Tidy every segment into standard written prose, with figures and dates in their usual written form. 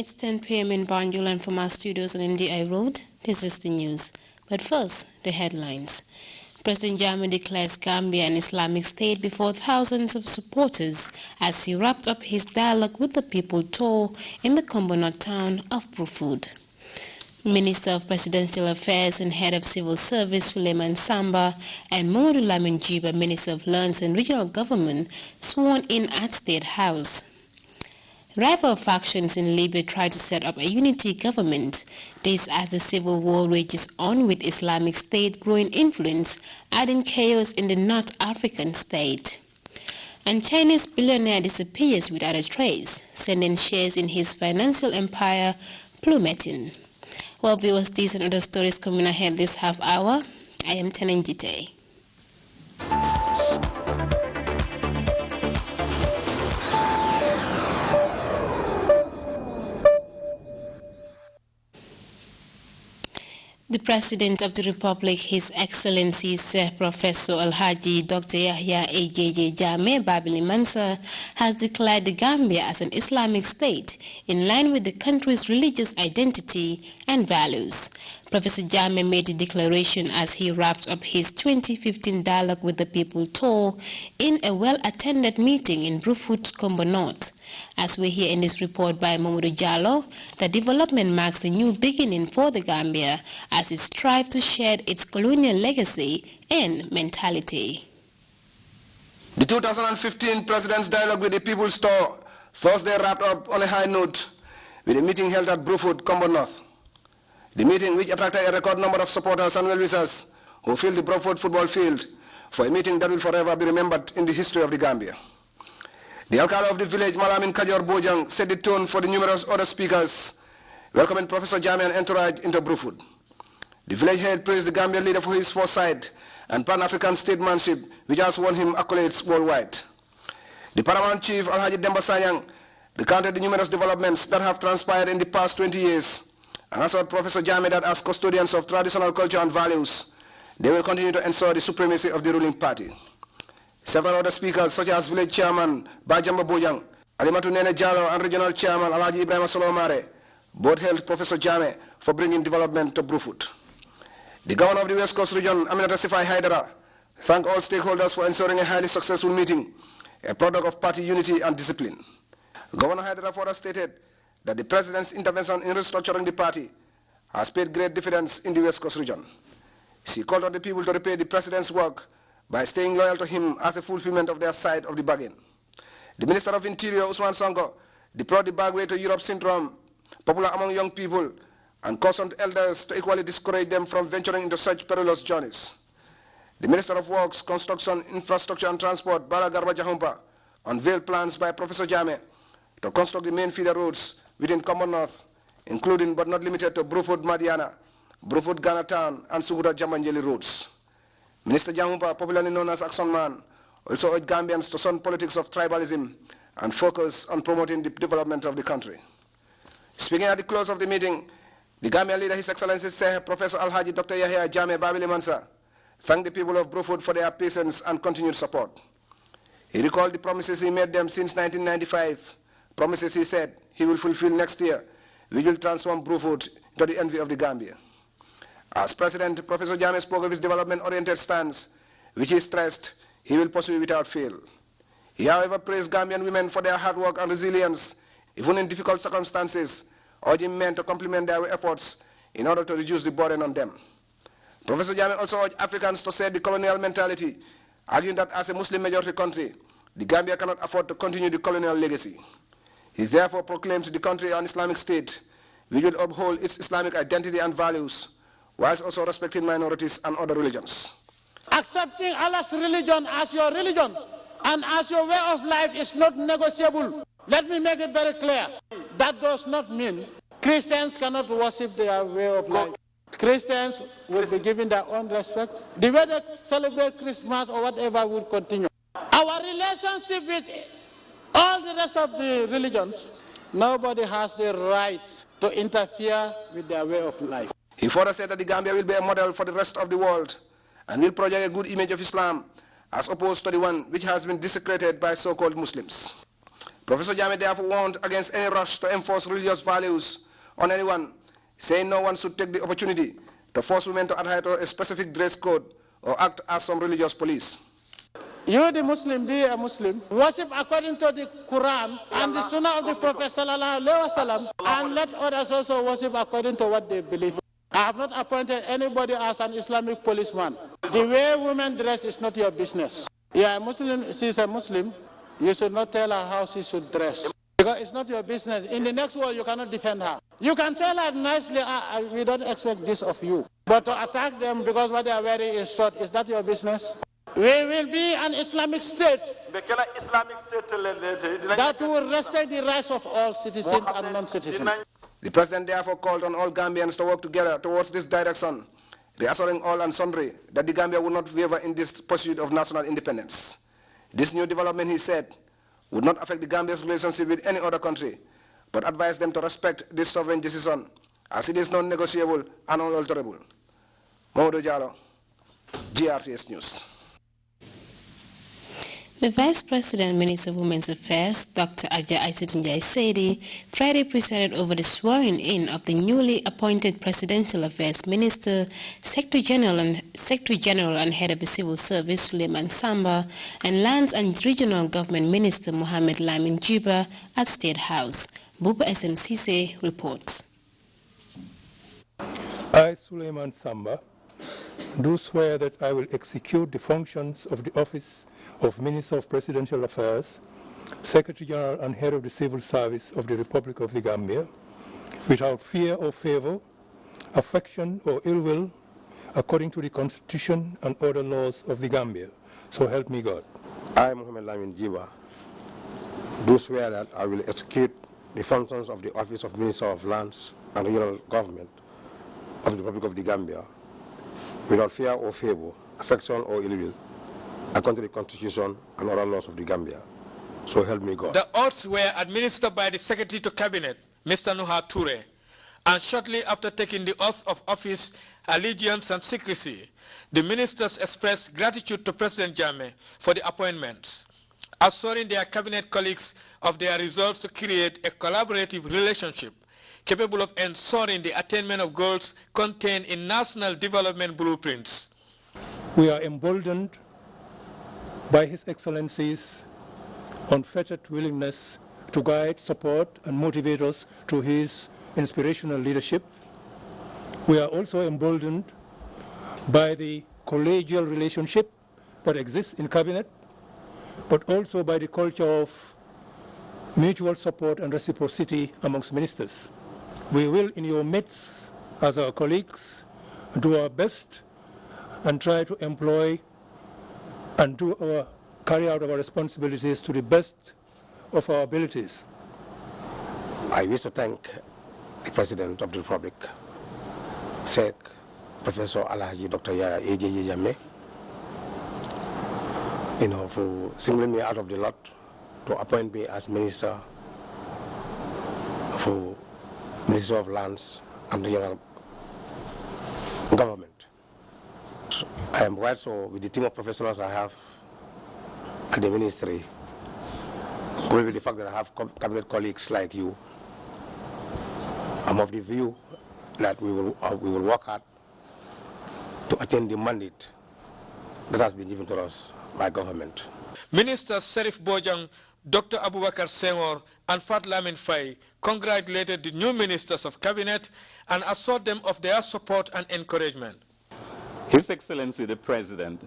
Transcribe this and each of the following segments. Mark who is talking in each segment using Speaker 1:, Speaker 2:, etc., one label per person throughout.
Speaker 1: It's 10 p.m. in Banjul and from our studios on MDI Road, this is the news. But first, the headlines. President Jammeh declares Gambia an Islamic state before thousands of supporters as he wrapped up his dialogue with the people tour in the Kombo town of Brufut. Minister of Presidential Affairs and Head of Civil Service Suleiman Samba and Mamadou Lamin Jiba, Minister of Lands and Regional Government, sworn in at State House. Rival factions in Libya try to set up a unity government, this as the civil war rages on with Islamic State growing influence, adding chaos in the North African state. And Chinese billionaire disappears without a trace, sending shares in his financial empire plummeting. Well, viewers, these and other stories coming ahead this half hour. I am TENENG GITTEH. The President of the Republic, His Excellency Sir Professor Alhaji Dr. Yahya AJJ Jammeh Babili Mansa, has declared the Gambia as an Islamic state in line with the country's religious identity and values. Professor Jammeh made the declaration as he wrapped up his 2015 Dialogue with the People tour in a well-attended meeting in Brufut, Kombo North. As we hear in this report by Mamadou Jallo, the development marks a new beginning for the Gambia as it strives to shed its colonial legacy and mentality.
Speaker 2: The 2015 President's Dialogue with the People's Tour Thursday wrapped up on a high note with a meeting held at Brufut, Kombo North. The meeting, which attracted a record number of supporters and well-wishers who filled the Brufut football field for a meeting that will forever be remembered in the history of the Gambia. The alcalde of the village, Malamin Kajor Bojang, set the tone for the numerous other speakers, welcoming Professor Jammeh and entourage into Brufut. The village head praised the Gambian leader for his foresight and Pan-African statesmanship, which has won him accolades worldwide. The paramount chief, Alhaji Demba Sanyang, recounted the numerous developments that have transpired in the past 20 years, and assured Professor Jammeh that as custodians of traditional culture and values, they will continue to ensure the supremacy of the ruling party. Several other speakers, such as Village Chairman Bajamba Bojang, Alimatu Nene Jallo, and Regional Chairman Alhaji Ibrahim Solomare, both hailed Professor Jammeh for bringing development to Brufut. The Governor of the West Coast region, Aminata Sifai Haidara, thanked all stakeholders for ensuring a highly successful meeting, a product of party unity and discipline. Governor Haidara further stated that the President's intervention in restructuring the party has paid great dividends in the West Coast region. She called on the people to repay the President's work by staying loyal to him as a fulfillment of their side of the bargain. The Minister of Interior, Usman Sonko, deplored the bagway to Europe syndrome, popular among young people, and cautioned elders to equally discourage them from venturing into such perilous journeys. The Minister of Works, Construction, Infrastructure and Transport, Bala Garba Jahumpa, unveiled plans by Professor Jammeh to construct the main feeder roads within Kombo North, including but not limited to Brufut Madiana, Brufut Ghana Town, and Suguta Jamanjeli roads. Minister Jahumpa, popularly known as Action Man, also urged Gambians to shun politics of tribalism and focus on promoting the development of the country. Speaking at the close of the meeting, the Gambian leader, His Excellency Sir Professor Alhaji Dr. Yahya Jammeh Babili Mansa, thanked the people of Brufut for their patience and continued support. He recalled the promises he made them since 1995, promises he said he will fulfill next year, which will transform Brufut into the envy of the Gambia. As President, Professor Jammeh spoke of his development-oriented stance, which he stressed he will pursue without fail. He, however, praised Gambian women for their hard work and resilience, even in difficult circumstances, urging men to complement their efforts in order to reduce the burden on them. Professor Jammeh also urged Africans to shed the colonial mentality, arguing that as a Muslim-majority country, the Gambia cannot afford to continue the colonial legacy. He therefore proclaims the country an Islamic state, which will uphold its Islamic identity and values, whilst also respecting minorities and other religions.
Speaker 3: Accepting Allah's religion as your religion and as your way of life is not negotiable. Let me make it very clear. That does not mean Christians cannot worship their way of life. Christians will be given their own respect. The way they celebrate Christmas or whatever will continue. Our relationship with all the rest of the religions, nobody has the right to interfere with their way of life.
Speaker 2: He further said that the Gambia will be a model for the rest of the world and will project a good image of Islam as opposed to the one which has been desecrated by so-called Muslims. Professor Jammeh therefore warned against any rush to enforce religious values on anyone, saying no one should take the opportunity to force women to adhere to a specific dress code or act as some religious police.
Speaker 3: You, the Muslim, be a Muslim. Worship according to the Quran and the Sunnah of the Prophet sallallahu alaihi wasallam, and let others also worship according to what they believe. I have not appointed anybody as an Islamic policeman. The way women dress is not your business. You are a Muslim, she is a Muslim. You should not tell her how she should dress, because it's not your business. In the next world, you cannot defend her. You can tell her nicely, we don't expect this of you. But to attack them because what they are wearing is short, is that your business? We will be an Islamic state that will respect the rights of all citizens and non-citizens.
Speaker 2: The President therefore called on all Gambians to work together towards this direction, reassuring all and sundry that the Gambia would not waver in this pursuit of national independence. This new development, he said, would not affect the Gambia's relationship with any other country, but advised them to respect this sovereign decision, as it is non-negotiable and unalterable. Mamadou Diallo, GRTS News.
Speaker 1: The Vice President, Minister of Women's Affairs, Dr. Aja Aissatou Sedi, Friday presided over the swearing-in of the newly appointed Presidential Affairs Minister, Secretary General and Head of the Civil Service, Suleiman Samba, and Lands and Regional Government Minister, Mohamed Lamin Jiba, at State House. Buba SMCC reports.
Speaker 4: I, Suleiman Samba, do swear that I will execute the functions of the Office of Minister of Presidential Affairs, Secretary General and Head of the Civil Service of the Republic of the Gambia, without fear or favor, affection or ill will, according to the Constitution and other laws of the Gambia. So help me God.
Speaker 5: I, Mohamed Lamin Jiba, do swear that I will execute the functions of the Office of Minister of Lands and Regional Government of the Republic of the Gambia, without fear or favor, affection or ill will, according to the Constitution and other laws of the Gambia. So help me God.
Speaker 6: The oaths were administered by the Secretary to Cabinet, Mr. Nuha Toure, and shortly after taking the oath of office, allegiance and secrecy, the ministers expressed gratitude to President Jammeh for the appointments, assuring their Cabinet colleagues of their resolve to create a collaborative relationship capable of ensuring the attainment of goals contained in national development blueprints.
Speaker 4: We are emboldened by His Excellency's unfettered willingness to guide, support, and motivate us through his inspirational leadership. We are also emboldened by the collegial relationship that exists in Cabinet, but also by the culture of mutual support and reciprocity amongst ministers. We will, in your midst, as our colleagues, do our best and try to employ and carry out our responsibilities to the best of our abilities.
Speaker 5: I wish to thank the President of the Republic, Sheikh Professor Alhaji Dr. Yaya AJJ Jammeh, for singling me out of the lot to appoint me as Minister for Ministry of Lands and Regional Government. I am right so with the team of professionals I have at the ministry, with the fact that I have cabinet colleagues like you, I'm of the view that we will work hard to attain the mandate that has been given to us by government.
Speaker 6: Ministers Serif Bojang, Dr. Abubakar Senghor, and Fat Lamin Faye congratulated the new ministers of cabinet and assured them of their support and encouragement.
Speaker 7: His Excellency the President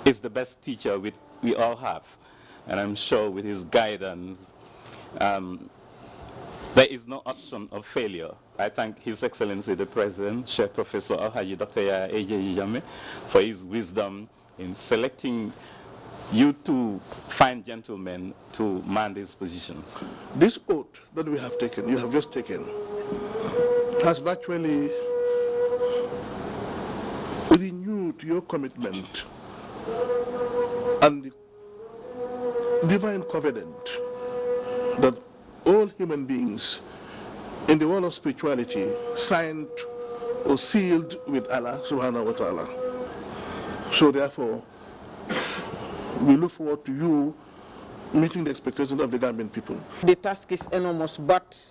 Speaker 7: is the best teacher we all have, and I'm sure with his guidance there is no option of failure. I thank His Excellency the President, Sheikh Professor Alhaji Dr. Yaya AJJ Jammeh, for his wisdom in selecting you two fine gentlemen to man these positions.
Speaker 8: This oath that we have taken, you have just taken, has virtually renewed your commitment and the divine covenant that all human beings in the world of spirituality signed or sealed with Allah subhanahu wa ta'ala. So therefore, we look forward to you meeting the expectations of the Gambian people.
Speaker 9: The task is enormous, but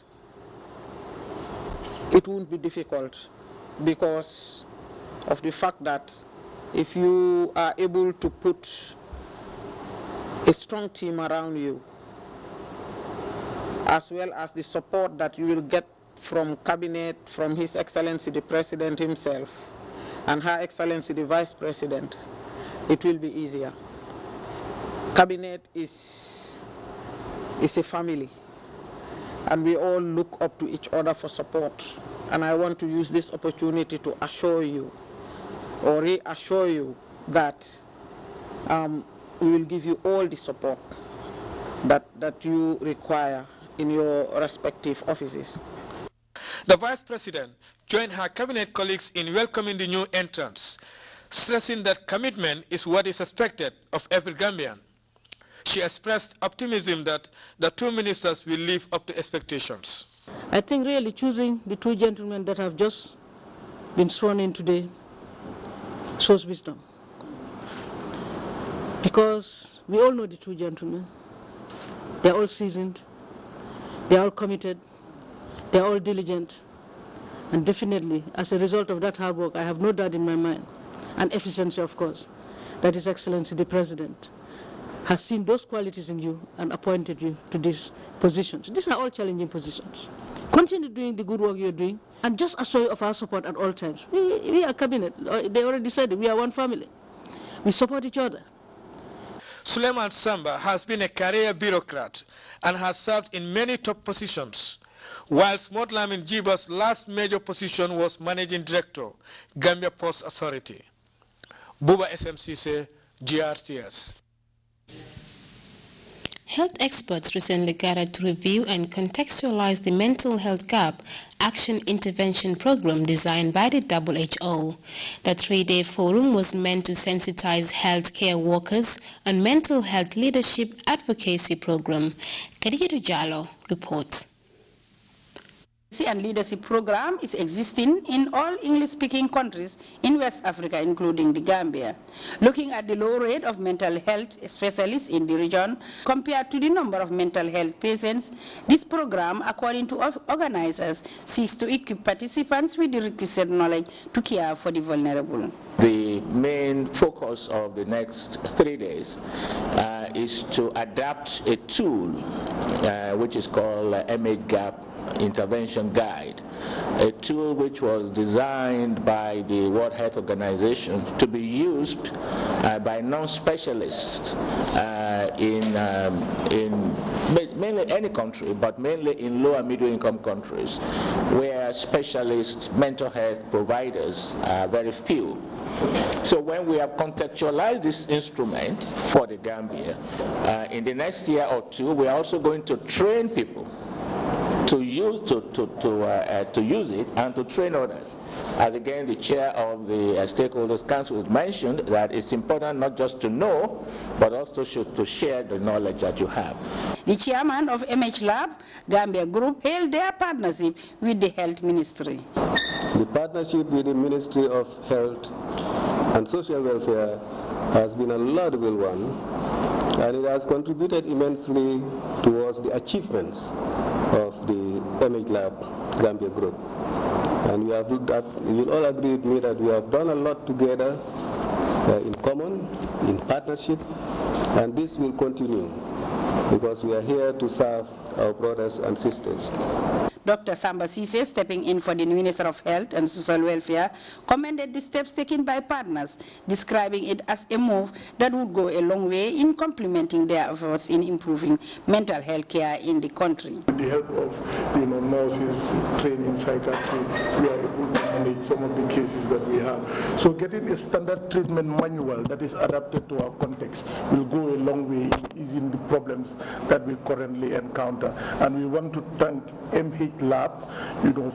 Speaker 9: it won't be difficult because of the fact that if you are able to put a strong team around you, as well as the support that you will get from Cabinet, from His Excellency the President himself, and Her Excellency the Vice President, it will be easier. Cabinet is a family, and we all look up to each other for support. And I want to use this opportunity to assure you, or reassure you, that we will give you all the support that you require in your respective offices.
Speaker 6: The Vice President joined her cabinet colleagues in welcoming the new entrants, stressing that commitment is what is expected of every Gambian. She expressed optimism that the two ministers will live up to expectations.
Speaker 9: I think really choosing the two gentlemen that have just been sworn in today shows wisdom. Because we all know the two gentlemen. They're all seasoned, they're all committed, they're all diligent, and definitely, as a result of that hard work, I have no doubt in my mind, and efficiency, of course, that His Excellency the President has seen those qualities in you and appointed you to these positions. These are all challenging positions. Continue doing the good work you're doing, and just assure you of our support at all times. We are cabinet. They already said it. We are one family. We support each other.
Speaker 6: Suleiman Samba has been a career bureaucrat and has served in many top positions, whilst Modlamin Jiba's last major position was Managing Director, Gambia Post Authority. Buba SMCC, GRTS.
Speaker 1: Health experts recently gathered to review and contextualize the Mental Health Gap Action Intervention Program designed by the WHO. The 3-day forum was meant to sensitize healthcare workers on mental health leadership advocacy program. Khadija Jallo reports.
Speaker 10: And leadership program is existing in all English-speaking countries in West Africa, including the Gambia. Looking at the low rate of mental health specialists in the region compared to the number of mental health patients, this program, according to organizers, seeks to equip participants with the requisite knowledge to care for the vulnerable.
Speaker 11: The main focus of the next 3 days is to adapt a tool which is called MH Gap Intervention Guide, a tool which was designed by the World Health Organization to be used by non-specialists in mainly any country, but mainly in low and middle income countries where specialist mental health providers are very few. So when we have contextualized this instrument for the Gambia, in the next year or two, we are also going to train people to use it and to train others. As again, the chair of the Stakeholders Council mentioned that it's important not just to know, but also to share the knowledge that you have.
Speaker 10: The chairman of MH Lab, Gambia Group, hailed their partnership with the Health Ministry.
Speaker 12: The partnership with the Ministry of Health and Social Welfare has been a laudable one, and it has contributed immensely towards the achievements of the MH Lab Gambia Group. And you'll all agree with me that we have done a lot together in common, in partnership, and this will continue because we are here to serve our brothers and sisters.
Speaker 10: Dr. Samba Sise, stepping in for the Minister of Health and Social Welfare, commended the steps taken by partners, describing it as a move that would go a long way in complementing their efforts in improving mental health care in the country.
Speaker 8: With the help of nurses trained in psychiatry, we are able to manage some of the cases that we have. So getting a standard treatment manual that is adapted to our context will go a long way in easing the problems that we currently encounter. And we want to thank MH Lab,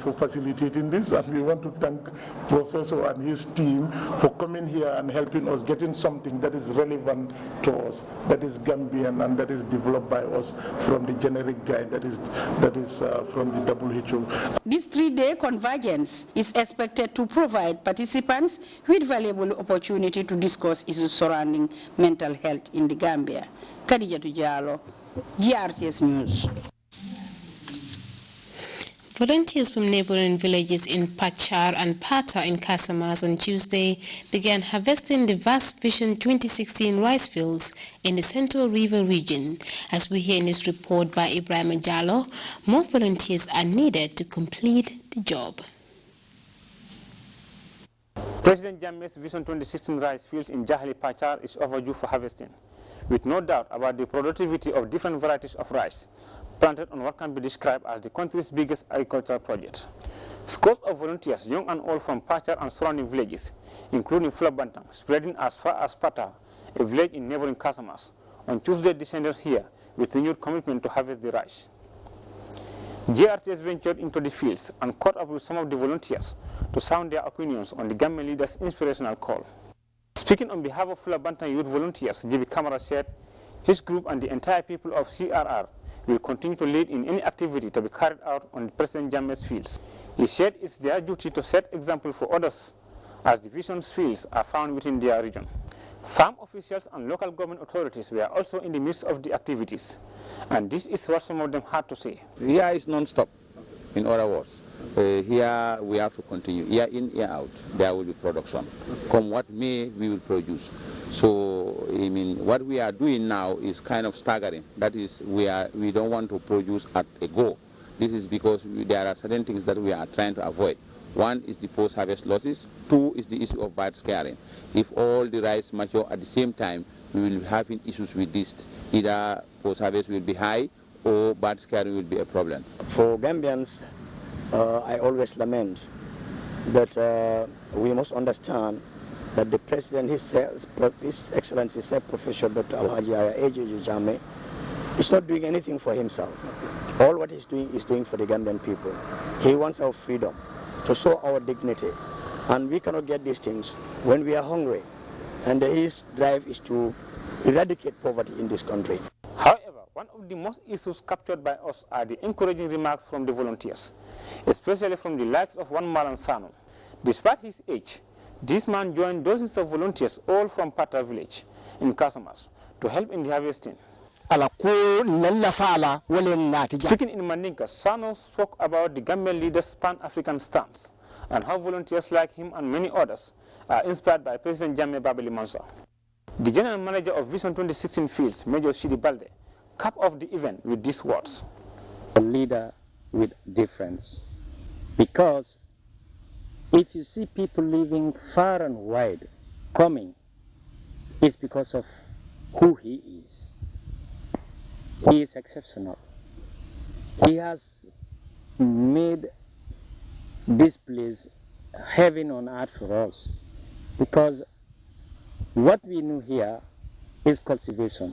Speaker 8: for facilitating this, and we want to thank Professor and his team for coming here and helping us getting something that is relevant to us, that is Gambian, and that is developed by us from the generic guide that is from the WHO.
Speaker 10: This 3-day convergence is expected to provide participants with valuable opportunity to discuss issues surrounding mental health in the Gambia. Khadijatu Jallow, GRTS News.
Speaker 1: Volunteers from neighboring villages in Pachar and Pata in Casamas on Tuesday began harvesting the vast Vision 2016 rice fields in the Central River region. As we hear in this report by Ibrahim Jallow, more volunteers are needed to complete the job.
Speaker 13: President Jammeh's Vision 2016 rice fields in Jahali Pachar is overdue for harvesting, with no doubt about the productivity of different varieties of rice planted on what can be described as the country's biggest agricultural project. Scores of volunteers, young and old from Pachar and surrounding villages, including Flabantang, spreading as far as Pata, a village in neighboring Casamas, on Tuesday descended here with renewed commitment to harvest the rice. GRTS ventured into the fields and caught up with some of the volunteers to sound their opinions on the Gambian leader's inspirational call. Speaking on behalf of Flabantang youth volunteers, Jibi Kamara said his group and the entire people of CRR will continue to lead in any activity to be carried out on President Jammeh's fields. He said it's their duty to set example for others, as the Vision's fields are found within their region. Farm officials and local government authorities were also in the midst of the activities, and this is what some of them had to say.
Speaker 14: Here is non-stop, in other words. Here we have to continue, year in, year out, there will be production. Come what may, we will produce. So, I mean, what we are doing now is kind of staggering. That is, we don't want to produce at a go. This is because there are certain things that we are trying to avoid. One is the post-harvest losses. Two is the issue of bad scaring. If all the rice mature at the same time, we will be having issues with this. Either post-harvest will be high or bad scaring will be a problem.
Speaker 15: For Gambians, I always lament that we must understand that the President, His Excellency, Sir Professor Dr. Alhaji Aya Jammeh, is not doing anything for himself. All what he's doing is doing for the Gambian people. He wants our freedom, to show our dignity. And we cannot get these things when we are hungry. And his drive is to eradicate poverty in this country.
Speaker 13: However, one of the most issues captured by us are the encouraging remarks from the volunteers, especially from the likes of one Malan Sano. Despite his age, this man joined dozens of volunteers, all from Pata village in Casamas, to help in the harvesting. Speaking in Mandinka, Sano spoke about the Gambian leader's Pan-African stance and how volunteers like him and many others are inspired by President Jammeh Babeli Mansour. The general manager of Vision 2016 Fields, Major Shidi Balde, capped off the event with these words.
Speaker 16: A leader with difference, because if you see people living far and wide coming, it's because of who he is. He is exceptional. He has made this place heaven on earth for us, because what we know here is cultivation,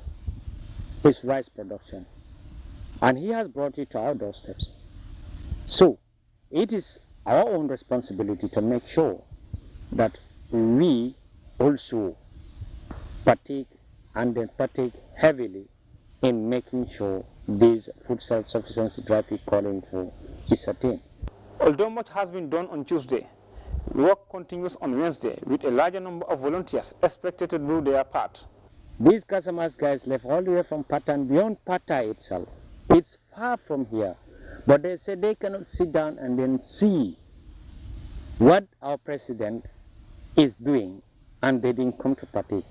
Speaker 16: is rice production, and he has brought it to our doorsteps. So it is our own responsibility to make sure that we also partake, and then partake heavily in making sure this food self-sufficiency drive we're calling for is attained.
Speaker 13: Although much has been done on Tuesday, work continues on Wednesday with a larger number of volunteers expected to do their part.
Speaker 16: These Casamas guys left all the way from Pata and beyond Pata itself. It's far from here. But they say they cannot sit down and then see what our president is doing, and they didn't come to partake.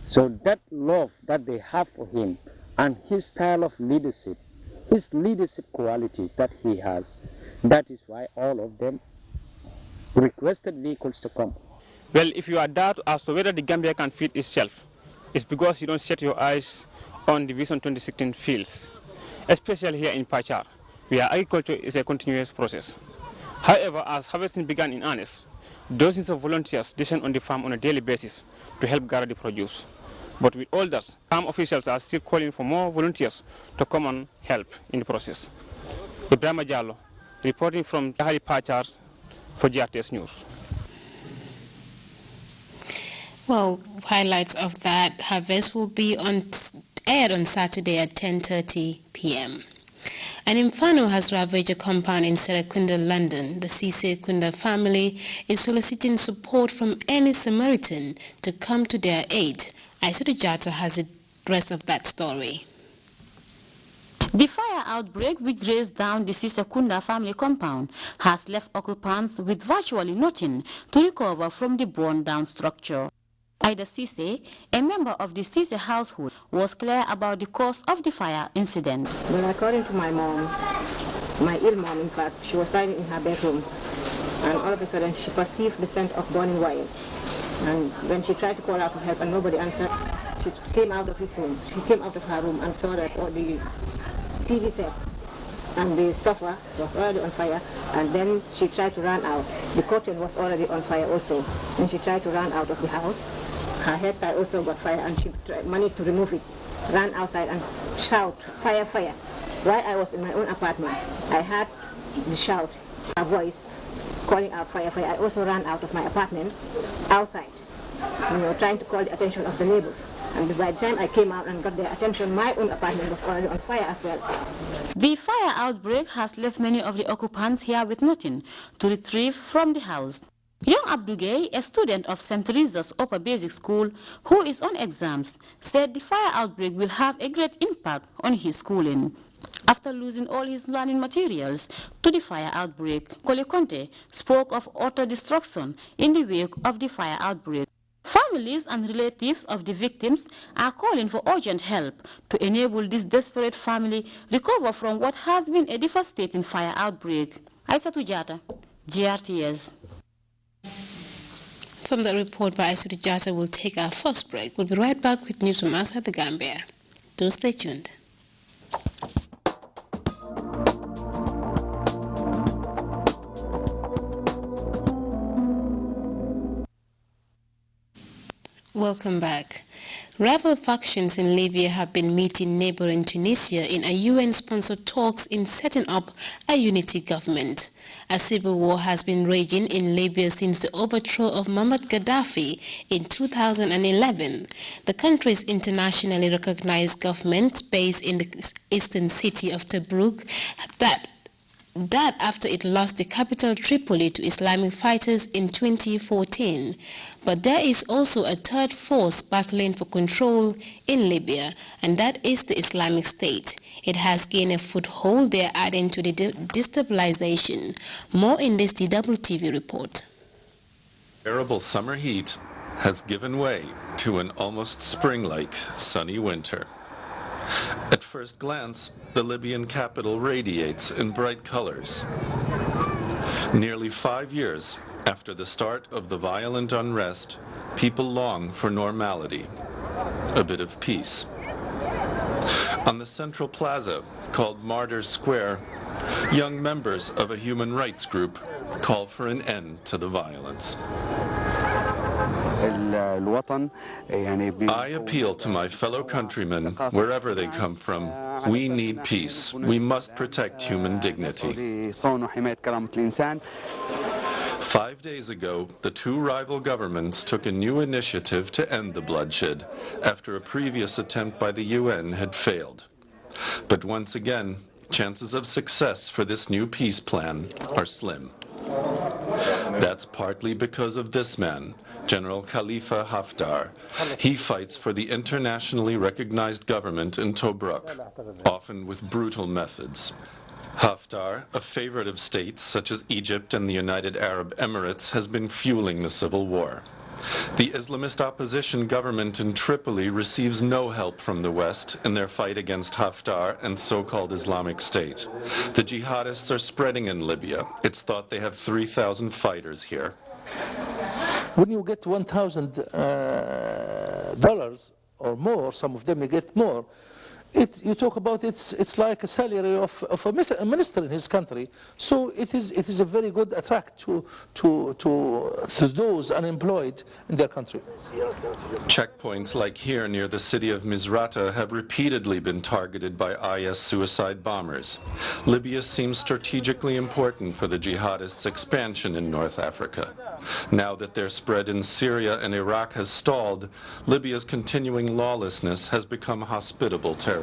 Speaker 16: So that love that they have for him and his style of leadership, his leadership qualities that he has, that is why all of them requested vehicles to come.
Speaker 13: Well, if you are doubt as to whether the Gambia can feed itself, it's because you don't set your eyes on the Vision 2016 fields, especially here in Pachar, where agriculture is a continuous process. However, as harvesting began in earnest, dozens of volunteers descend on the farm on a daily basis to help gather the produce. But with all that, farm officials are still calling for more volunteers to come and help in the process. Ibrahim Jallow, reporting from Jahari Pachar for GRTS News.
Speaker 1: Well, highlights of that harvest will be aired on Saturday at 10:30 p.m. An inferno has ravaged a compound in Serrekunda, London. The Serrekunda family is soliciting support from any Samaritan to come to their aid. Jata has the rest of that story.
Speaker 17: The fire outbreak which raised down the Serrekunda family compound has left occupants with virtually nothing to recover from the burned-down structure. Ida Cisse, a member of the Cisse household, was clear about the cause of the fire incident.
Speaker 18: Well, according to my mom, my ill mom in fact, she was lying in her bedroom, and all of a sudden she perceived the scent of burning wires. And when she tried to call out for help and nobody answered, she came out of his room. She came out of her room and saw that all the TV set and the sofa was already on fire, and then she tried to run out. The curtain was already on fire also. Then she tried to run out of the house. Her head tie also got fire, and she managed to remove it, ran outside and shout, "Fire, fire." While I was in my own apartment, I heard the shout, a voice calling out, "Fire, fire." I also ran out of my apartment outside, trying to call the attention of the neighbors. And by the time I came out and got their attention, my own apartment was already on fire as well.
Speaker 17: The fire outbreak has left many of the occupants here with nothing to retrieve from the house. Young Abdugay, a student of St. Teresa's Upper Basic School, who is on exams, said the fire outbreak will have a great impact on his schooling. After losing all his learning materials to the fire outbreak, Kole Conte spoke of utter destruction in the wake of the fire outbreak. Families and relatives of the victims are calling for urgent help to enable this desperate family recover from what has been a devastating fire outbreak. Aissatou Jata, GRTS.
Speaker 1: From the report by Aissatou Jata, we'll take our first break. We'll be right back with news from outside the Gambia. Do stay tuned. Welcome back. Rival factions in Libya have been meeting neighboring Tunisia in a UN-sponsored talks in setting up a unity government. A civil war has been raging in Libya since the overthrow of Muammar Gaddafi in 2011. The country's internationally recognized government, based in the eastern city of Tobruk, that after it lost the capital Tripoli to Islamic fighters in 2014. But there is also a third force battling for control in Libya, and that is the Islamic State. It has gained a foothold there, adding to the destabilization. More in this DWTV report.
Speaker 19: Terrible summer heat has given way to an almost spring-like sunny winter. At first glance, the Libyan capital radiates in bright colors. Nearly 5 years after the start of the violent unrest, people long for normality, a bit of peace. On the central plaza, called Martyrs Square, young members of a human rights group call for an end to the violence. I appeal to my fellow countrymen, wherever they come from. We need peace. We must protect human dignity. 5 days ago, the two rival governments took a new initiative to end the bloodshed after a previous attempt by the UN had failed. But once again, chances of success for this new peace plan are slim. That's partly because of this man, General Khalifa Haftar. He fights for the internationally recognized government in Tobruk, often with brutal methods. Haftar, a favorite of states such as Egypt and the United Arab Emirates, has been fueling the civil war. The Islamist opposition government in Tripoli receives no help from the West in their fight against Haftar and so-called Islamic State. The jihadists are spreading in Libya. It's thought they have 3,000 fighters here.
Speaker 20: When you get $1,000 or more, some of them you get more, you talk about it's like a salary of a minister in his country. So it is a very good attract to those unemployed in their country.
Speaker 19: Checkpoints like here near the city of Misrata have repeatedly been targeted by IS suicide bombers. Libya seems strategically important for the jihadists' expansion in North Africa. Now that their spread in Syria and Iraq has stalled, Libya's continuing lawlessness has become hospitable territory.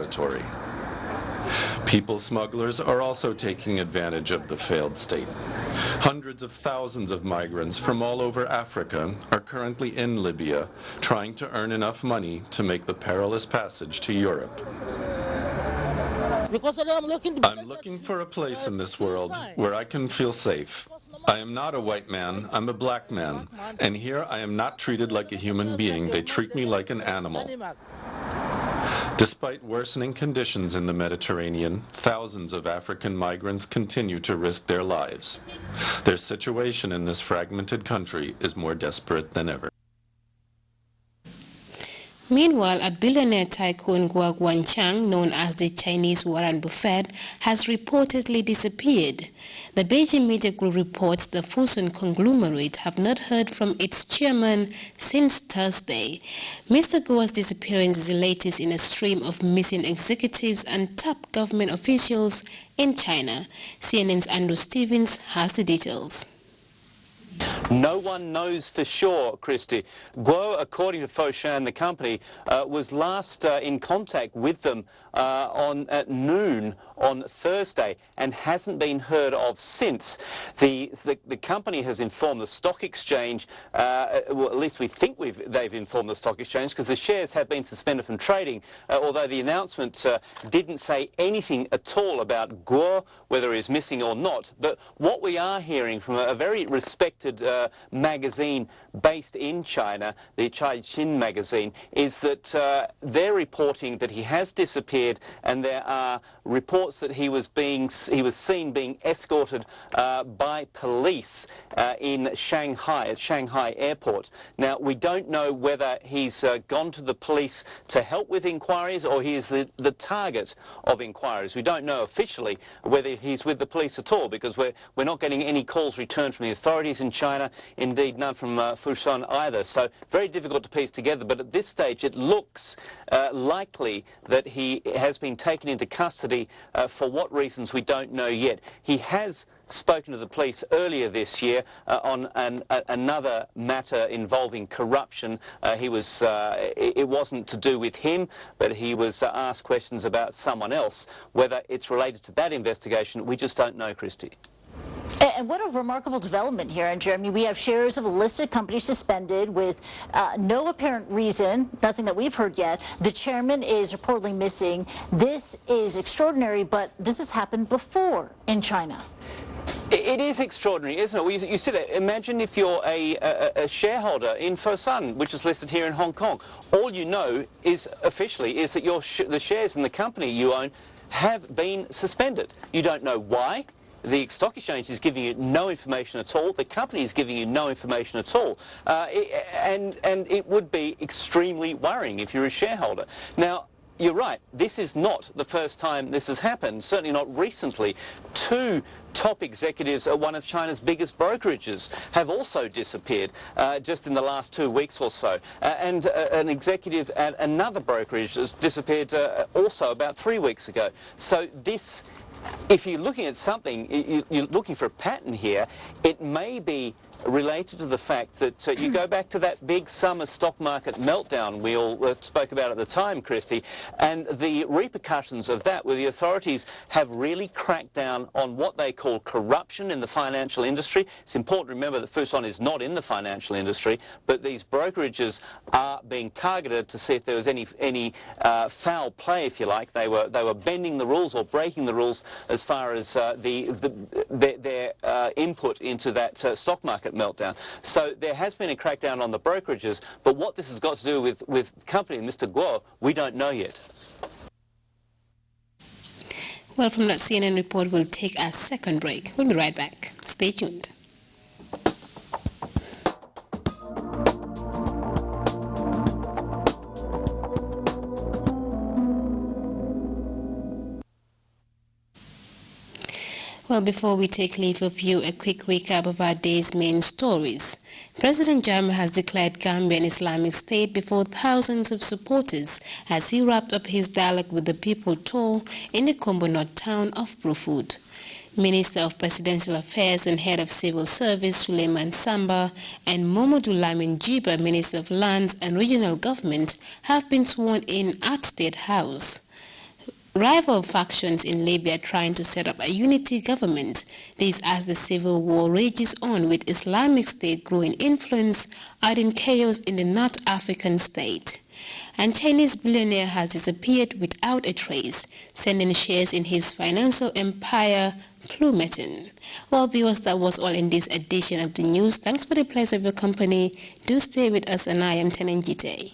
Speaker 19: People smugglers are also taking advantage of the failed state. Hundreds of thousands of migrants from all over Africa are currently in Libya, trying to earn enough money to make the perilous passage to Europe. I'm looking for a place in this world where I can feel safe. I am not a white man, I'm a black man, and here I am not treated like a human being, they treat me like an animal. Despite worsening conditions in the Mediterranean, thousands of African migrants continue to risk their lives. Their situation in this fragmented country is more desperate than ever.
Speaker 1: Meanwhile, a billionaire tycoon Guo Guangchang, known as the Chinese Warren Buffett, has reportedly disappeared. The Beijing media group reports the Fusun conglomerate have not heard from its chairman since Thursday. Mr. Guo's disappearance is the latest in a stream of missing executives and top government officials in China. CNN's Andrew Stevens has the details.
Speaker 21: No one knows for sure, Christy. Guo, according to Foshan, the company, was last in contact with them at noon on Thursday and hasn't been heard of since. The company has informed the stock exchange, well, at least we think they've informed the stock exchange, because the shares have been suspended from trading, although the announcement didn't say anything at all about Guo, whether he's missing or not. But what we are hearing from a very respected magazine based in China, the Caixin magazine, is that they're reporting that he has disappeared, and there are reports that he was seen being escorted by police in Shanghai, at Shanghai airport. Now, we don't know whether he's gone to the police to help with inquiries or he is the target of inquiries. We don't know officially whether he's with the police at all, because we're not getting any calls returned from the authorities in China, indeed none from Fusun either. So very difficult to piece together, but at this stage it looks likely that he has been taken into custody. For what reasons we don't know yet. He has spoken to the police earlier this year on another matter involving corruption. It wasn't to do with him, but he was asked questions about someone else. Whether it's related to that investigation, we just don't know, Christy.
Speaker 22: And what a remarkable development here in Germany. We have shares of a listed company suspended with no apparent reason, nothing that we've heard yet. The chairman is reportedly missing. This is extraordinary, but this has happened before in China.
Speaker 21: It is extraordinary, isn't it? Well, you see that. Imagine if you're a shareholder in Fosun, which is listed here in Hong Kong. All you know is officially is that the shares in the company you own have been suspended. You don't know why. The stock exchange is giving you no information at all. The company is giving you no information at all. And it would be extremely worrying if you're a shareholder. Now, you're right. This is not the first time this has happened, certainly not recently. Two top executives at one of China's biggest brokerages have also disappeared just in the last 2 weeks or so. And an executive at another brokerage has disappeared also about 3 weeks ago. So this, if you're looking at something, you're looking for a pattern here, it may be related to the fact that you go back to that big summer stock market meltdown we all spoke about at the time, Christy, and the repercussions of that, where the authorities have really cracked down on what they call corruption in the financial industry. It's important to remember that Fusun is not in the financial industry, but these brokerages are being targeted to see if there was any foul play, if you like. They were bending the rules or breaking the rules as far as their input into that stock market meltdown. So there has been a crackdown on the brokerages, but what this has got to do with the company and Mr. Guo, we don't know yet.
Speaker 1: Well, from that CNN report, we'll take our second break. We'll be right back. Stay tuned. Well, before we take leave of you, a quick recap of our day's main stories. President Jammeh has declared Gambia an Islamic state before thousands of supporters as he wrapped up his dialogue with the people tour in the Kombo North town of Brufut. Minister of Presidential Affairs and Head of Civil Service Suleiman Samba and Momodou Lamin Jiba, Minister of Lands and Regional Government, have been sworn in at State House. Rival factions in Libya trying to set up a unity government. This as the civil war rages on, with Islamic State growing influence, adding chaos in the North African state. And Chinese billionaire has disappeared without a trace, sending shares in his financial empire plummeting. Well, viewers, that was all in this edition of the news. Thanks for the pleasure of your company. Do stay with us, and I am TENENG GITTEH.